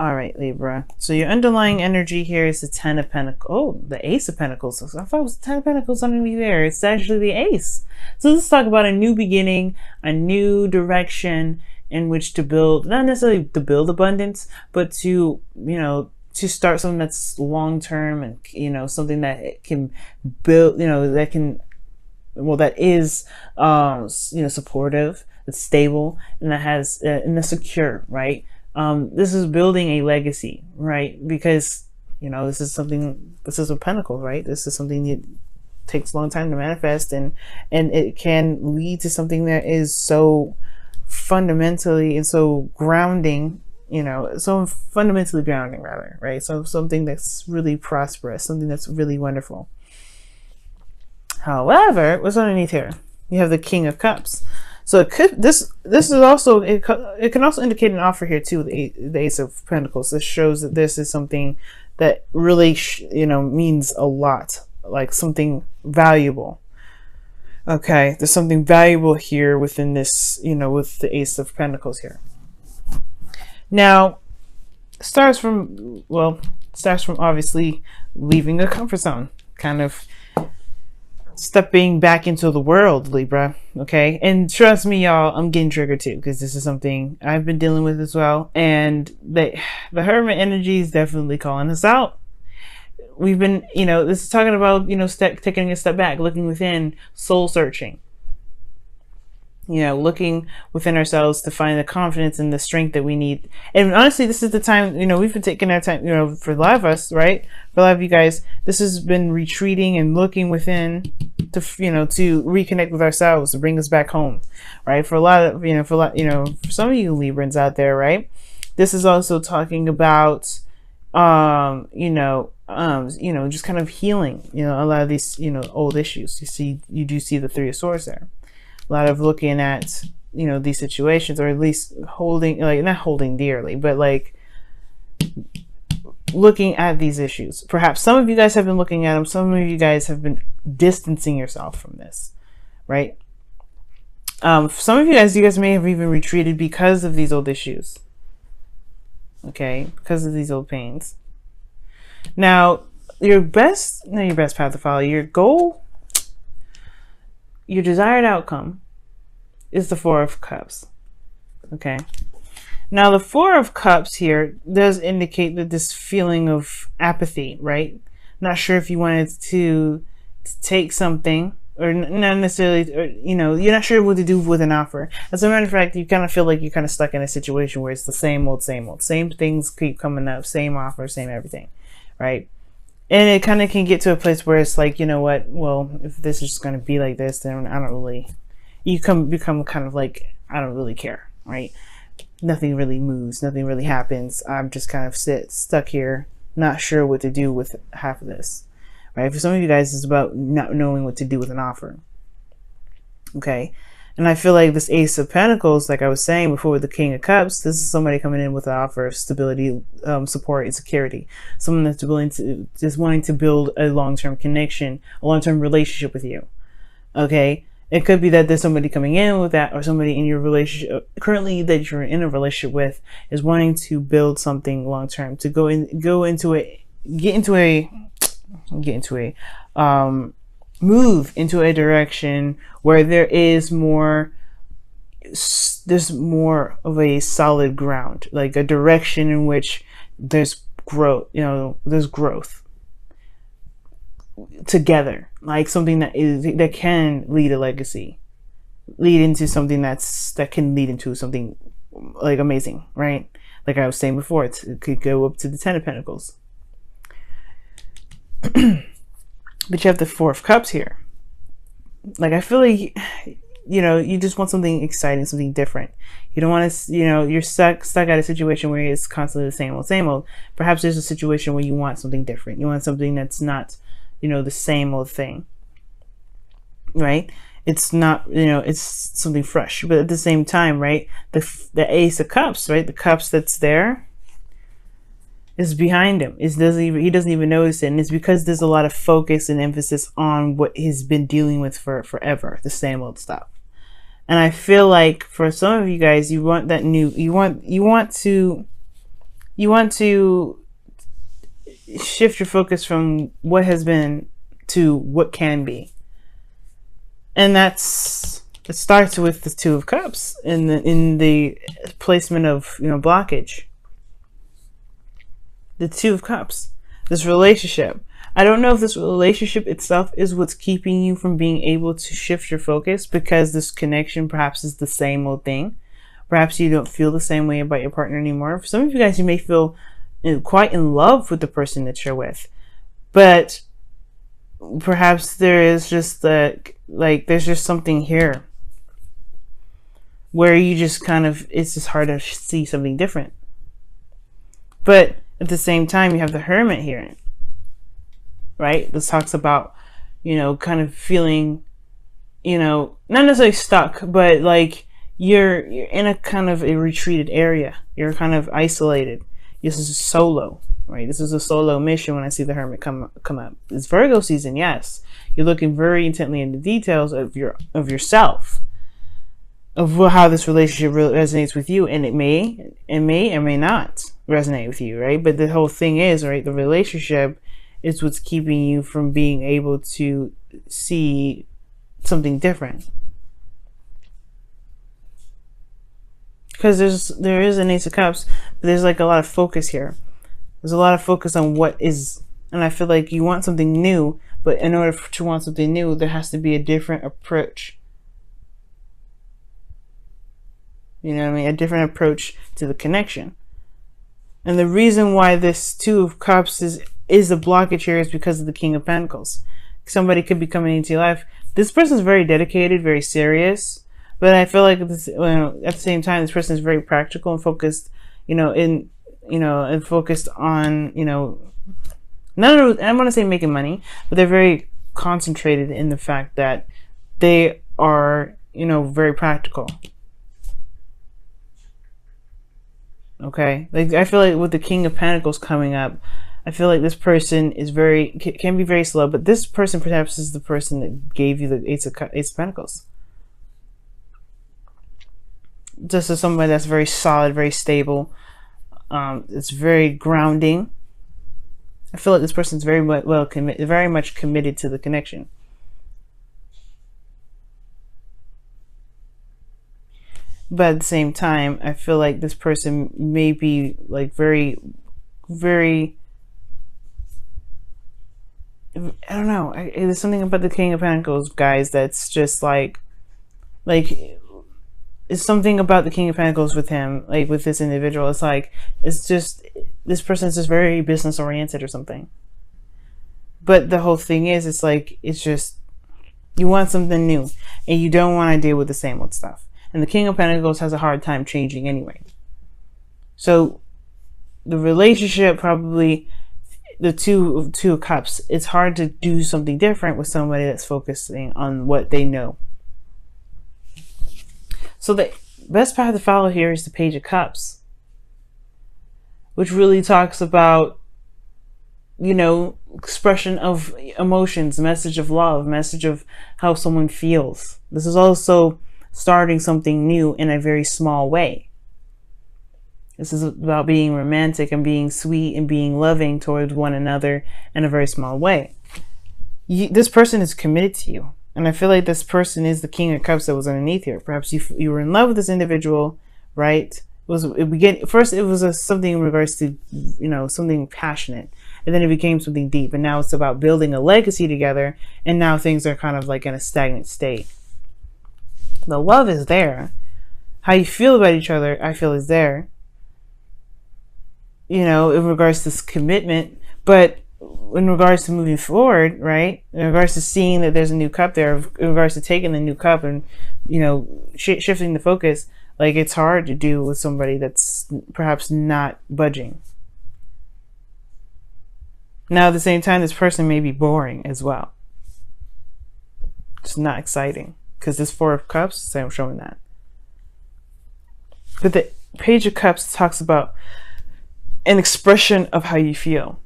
All right, Libra. So your underlying energy here is the Ten of Pentacles. Oh, the Ace of Pentacles. I thought it was the Ten of Pentacles underneath there. It's actually the Ace. So let's talk about a new beginning, a new direction in which to build, not necessarily to build abundance, but to, to start something that's long-term and, something that can build, that can, well, that is, supportive, that's stable, and that has, and that's secure, right? This is building a legacy, right? Because, this is a pentacle, right? This is something that takes a long time to manifest, and it can lead to something that is so fundamentally and so grounding, so fundamentally grounding rather, right? So something that's really prosperous, something that's really wonderful. However, what's underneath here? You have the King of Cups. So it could, this is also, it can also indicate an offer here too, the Ace of Pentacles. This shows that this is something that really, means a lot, like something valuable. Okay, there's something valuable here within this, with the Ace of Pentacles here. Now, starts from obviously leaving the comfort zone, kind of stepping back into the world, Libra. Okay, and trust me, y'all, I'm getting triggered too, because this is something I've been dealing with as well. And the Hermit energy is definitely calling us out. We've been, this is talking about, taking a step back, looking within, soul searching. Looking within ourselves to find the confidence and the strength that we need. And honestly, this is the time, we've been taking our time, for a lot of us, right? For a lot of you guys, this has been retreating and looking within to, to reconnect with ourselves, to bring us back home, right? For a lot of, for some of you Librans out there, right? This is also talking about, just kind of healing, a lot of these, old issues. You do see the Three of Swords there. A lot of looking at, these situations, or at least holding, like, not holding dearly, but like looking at these issues. Perhaps some of you guys have been looking at them. Some of you guys have been distancing yourself from this, right? Some of you guys may have even retreated because of these old issues. Okay, because of these old pains. Now, your best path to follow, your goal, your desired outcome is the Four of Cups. Okay. Now, the Four of Cups here does indicate that this feeling of apathy, right? Not sure if you wanted to take something, or not necessarily, or, you're not sure what to do with an offer. As a matter of fact, you kind of feel like you're kind of stuck in a situation where it's the same old, same things keep coming up, same offer, same everything, right? And it kind of can get to a place where it's like, you know what, well, if this is just going to be like this, then I don't really, become kind of like, I don't really care, right? Nothing really moves, nothing really happens. I'm just kind of stuck here, not sure what to do with half of this, right? For some of you guys, it's about not knowing what to do with an offer. Okay. And I feel like this Ace of Pentacles, like I was saying before with the King of Cups, this is somebody coming in with an offer of stability, support, and security. Someone that's wanting to build a long-term connection, a long-term relationship with you. Okay. It could be that there's somebody coming in with that, or somebody in your relationship currently that you're in a relationship with is wanting to build something long-term, to move into a direction where there's more of a solid ground, like a direction in which there's growth, there's growth together, like something that can lead a legacy, lead into something that can lead into something like amazing, right? Like I was saying before, it could go up to the Ten of Pentacles. But you have the Four of Cups here. Like, I feel like, you just want something exciting, something different. You don't want to, you're stuck at a situation where it's constantly the same old. Perhaps there's a situation where you want something different. You want something that's not, the same old thing, right? It's not, it's something fresh. But at the same time, right, the Ace of Cups, right, the cups that's there, is behind him. He doesn't even notice it, and it's because there's a lot of focus and emphasis on what he's been dealing with for forever, the same old stuff. And I feel like for some of you guys, you want that new, you want you want to shift your focus from what has been to what can be. And it starts with the Two of Cups in the placement of, blockage. The Two of Cups, this relationship. I don't know if this relationship itself is what's keeping you from being able to shift your focus, because this connection perhaps is the same old thing. Perhaps you don't feel the same way about your partner anymore. For some of you guys, you may feel quite in love with the person that you're with, but perhaps there is just there's just something here where you just it's just hard to see something different. But at the same time, you have the Hermit here, right? This talks about, kind of feeling, not necessarily stuck, but like you're in a kind of a retreated area. You're kind of isolated. This is solo, right? This is a solo mission when I see the Hermit come up. It's Virgo season, yes. You're looking very intently into details of yourself, of how this relationship really resonates with you, and it may or may not resonate with you, right? But the whole thing is, right, the relationship is what's keeping you from being able to see something different. Because there is an Ace of Cups, but there's like a lot of focus here. There's a lot of focus on what is, and I feel like you want something new, but in order to want something new, there has to be a different approach. You know what I mean? A different approach to the connection. And the reason why this Two of Cups is a blockage here is because of the King of Pentacles. Somebody could be coming into your life. This person is very dedicated, very serious. But I feel like at the same time, this person is very practical and focused, and focused on, I want to say making money, but they're very concentrated in the fact that they are, very practical. Okay, like I feel like with the King of Pentacles coming up, I feel like this person is can be very slow, but this person perhaps is the person that gave you the Ace of Pentacles. Just as somebody that's very solid, very stable. It's very grounding. I feel like this person's very much committed to the connection. But at the same time, I feel like this person may be like very, very, I don't know. There's something about the King of Pentacles, guys, that's just like it's something about the King of Pentacles with him, like with this individual. It's just this person is just very business oriented or something. But the whole thing is, it's just you want something new, and you don't want to deal with the same old stuff. And the King of Pentacles has a hard time changing anyway. So the relationship, probably the two of Cups, it's hard to do something different with somebody that's focusing on what they know. So the best path to follow here is the Page of Cups, which really talks about, expression of emotions, message of love, message of how someone feels. This is also starting something new in a very small way. This is about being romantic and being sweet and being loving towards one another in a very small way. This person is committed to you. And I feel like this person is the King of Cups that was underneath here. Perhaps you were in love with this individual, right? First it was something in regards to, something passionate. And then it became something deep. And now it's about building a legacy together. And now things are kind of like in a stagnant state. The love is there. How you feel about each other, I feel, is there. In regards to this commitment. But in regards to moving forward, right? In regards to seeing that there's a new cup there, in regards to taking the new cup and, shifting the focus, like it's hard to do with somebody that's perhaps not budging. Now, at the same time, this person may be boring as well. It's not exciting because this Four of Cups, so I'm showing that. But the Page of Cups talks about an expression of how you feel.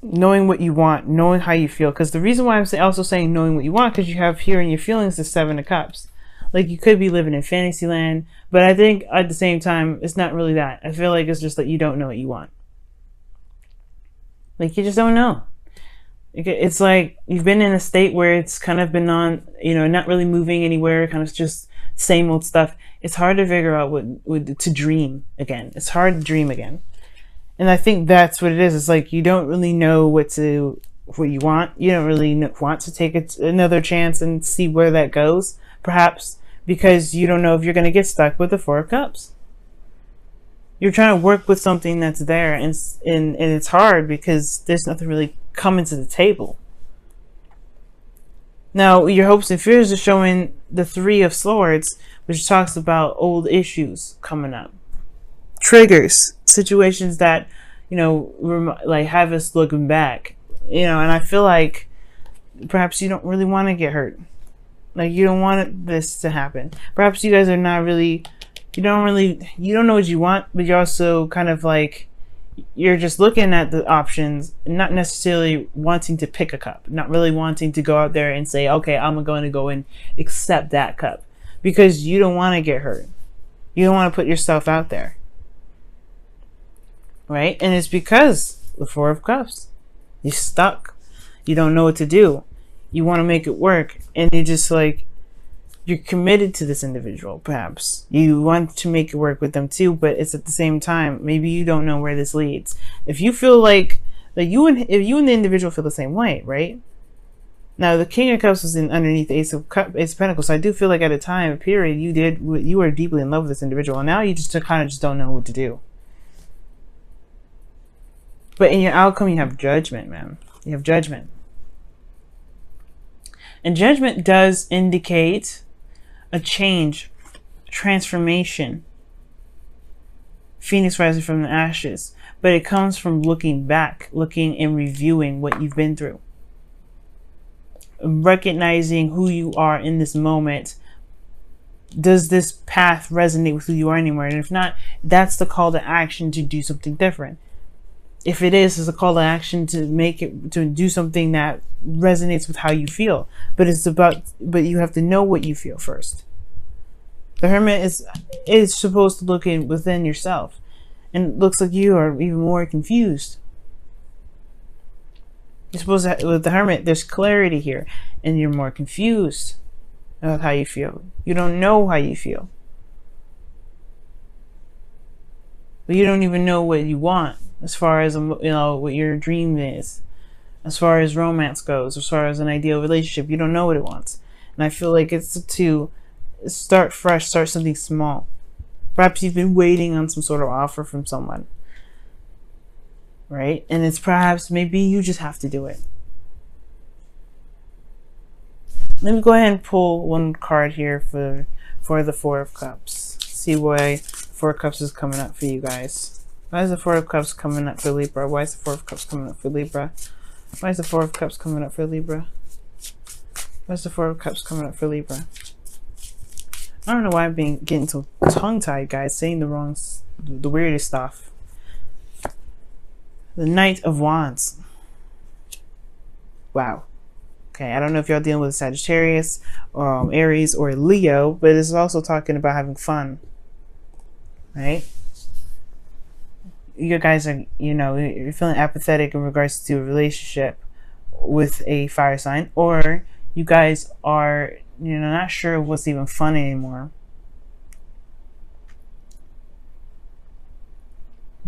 Knowing what you want, knowing how you feel. Because the reason why I'm also saying knowing what you want, because you have here in your feelings the Seven of Cups. Like you could be living in fantasy land, but I think at the same time, it's not really that. I feel like it's just that you don't know what you want. Like you just don't know. It's like you've been in a state where it's kind of been on, not really moving anywhere, kind of just same old stuff. It's hard to figure out what to dream again. It's hard to dream again. And I think that's what it is. It's like you don't really know what you want. You don't really want to take another chance and see where that goes, perhaps because you don't know if you're going to get stuck with the Four of Cups. You're trying to work with something that's there, and it's hard because there's nothing really coming to the table. Now, your hopes and fears are showing the Three of Swords, which talks about old issues coming up. Triggers, situations that, like have us looking back. And I feel like perhaps you don't really want to get hurt. Like you don't want this to happen. Perhaps you guys are not really, you don't know what you want, but you're also kind of like, you're just looking at the options, not necessarily wanting to pick a cup, not really wanting to go out there and say, okay, I'm going to go and accept that cup, because you don't want to get hurt. You don't want to put yourself out there. Right? And it's because the Four of Cups. You're stuck. You don't know what to do. You want to make it work. And you're just like, you're committed to this individual, perhaps. You want to make it work with them too, but it's at the same time, maybe you don't know where this leads. If you feel like if you and the individual feel the same way, right? Now, the King of Cups was underneath the Ace of Pentacles, so I do feel like at a period, you were deeply in love with this individual, and now you just kind of just don't know what to do. But in your outcome, you have judgment, man. You have judgment. And judgment does indicate a change, transformation. Phoenix rising from the ashes. But it comes from looking back, looking and reviewing what you've been through. Recognizing who you are in this moment. Does this path resonate with who you are anymore? And if not, that's the call to action to do something different. If it is, it's a call to action to do something that resonates with how you feel. But you have to know what you feel first. The Hermit is supposed to look within yourself. And it looks like you are even more confused. You're supposed to, with the Hermit, there's clarity here. And you're more confused about how you feel. You don't know how you feel. But you don't even know what you want. As far as, what your dream is. As far as romance goes. As far as an ideal relationship. You don't know what it wants. And I feel like it's to start fresh. Start something small. Perhaps you've been waiting on some sort of offer from someone. Right? And it's perhaps, maybe you just have to do it. Let me go ahead and pull one card here for the Four of Cups. See why Four of Cups is coming up for you guys. Why is the Four of Cups coming up for Libra? Why is the Four of Cups coming up for Libra? Why is the Four of Cups coming up for Libra? Why is the Four of Cups coming up for Libra? I don't know why I'm getting so tongue-tied, guys, saying the weirdest stuff. The Knight of Wands. Wow. Okay, I don't know if y'all dealing with Sagittarius, Aries, or Leo, but it's also talking about having fun. Right? You guys are, you're feeling apathetic in regards to a relationship with a fire sign, or you guys are, not sure what's even fun anymore.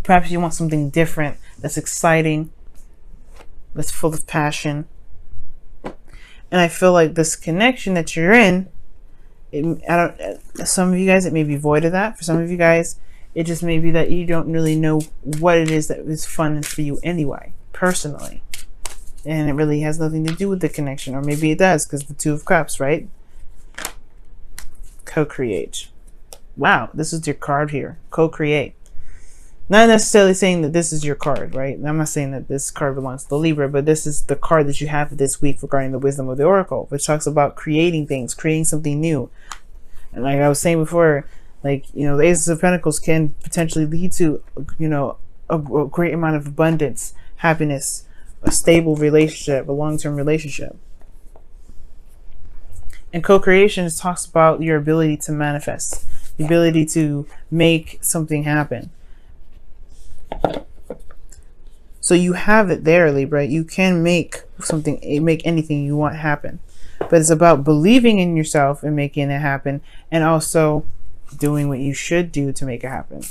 Perhaps you want something different, that's exciting, that's full of passion. And I feel like this connection that you're in, some of you guys, it may be void of that. For some of you guys, it just may be that you don't really know what it is that is fun for you anyway, personally. And it really has nothing to do with the connection. Or maybe it does, because the Two of Cups, right? Co-create. Wow, this is your card here. Co-create. Not necessarily saying that this is your card, right? I'm not saying that this card belongs to the Libra, but this is the card that you have this week regarding the wisdom of the Oracle, which talks about creating things, creating something new. And like I was saying before, like, the Ace of Pentacles can potentially lead to, a great amount of abundance, happiness, a stable relationship, a long-term relationship. And co-creation talks about your ability to manifest, the ability to make something happen. So you have it there, Libra. You can make something, make anything you want happen. But it's about believing in yourself and making it happen, and also doing what you should do to make it happen.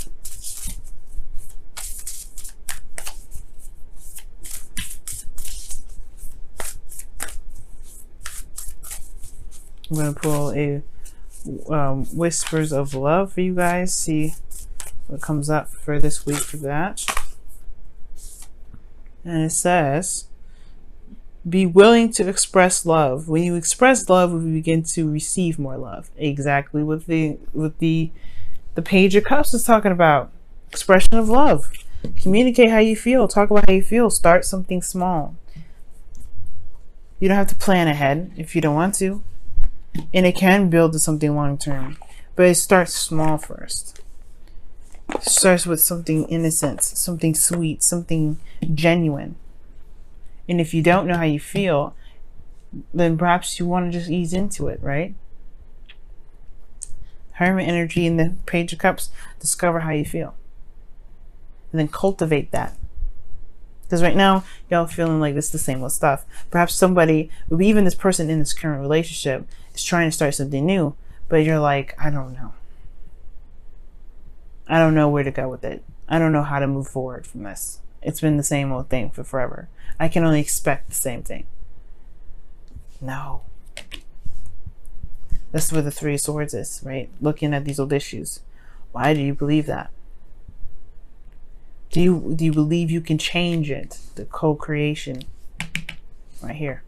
I'm going to pull a Whispers of Love for you guys. See what comes up for this week for that. And it says, be willing to express love. When you express love, we begin to receive more love. Exactly what the Page of Cups is talking about. Expression of love. Communicate how you feel. Talk about how you feel. Start something small. You don't have to plan ahead if you don't want to. And it can build to something long term. But it starts small first. It starts with something innocent, something sweet, something genuine. And if you don't know how you feel, then perhaps you want to just ease into it, right? Hermit energy in the Page of Cups. Discover how you feel. And then cultivate that. Because right now, y'all feeling like this is the same old stuff. Perhaps somebody, even this person in this current relationship, is trying to start something new. But you're like, I don't know. I don't know where to go with it. I don't know how to move forward from this. It's been the same old thing for forever. I can only expect the same thing. No. That's where the Three of Swords is, right? Looking at these old issues. Why do you believe that? Do you believe you can change it? The co-creation right here.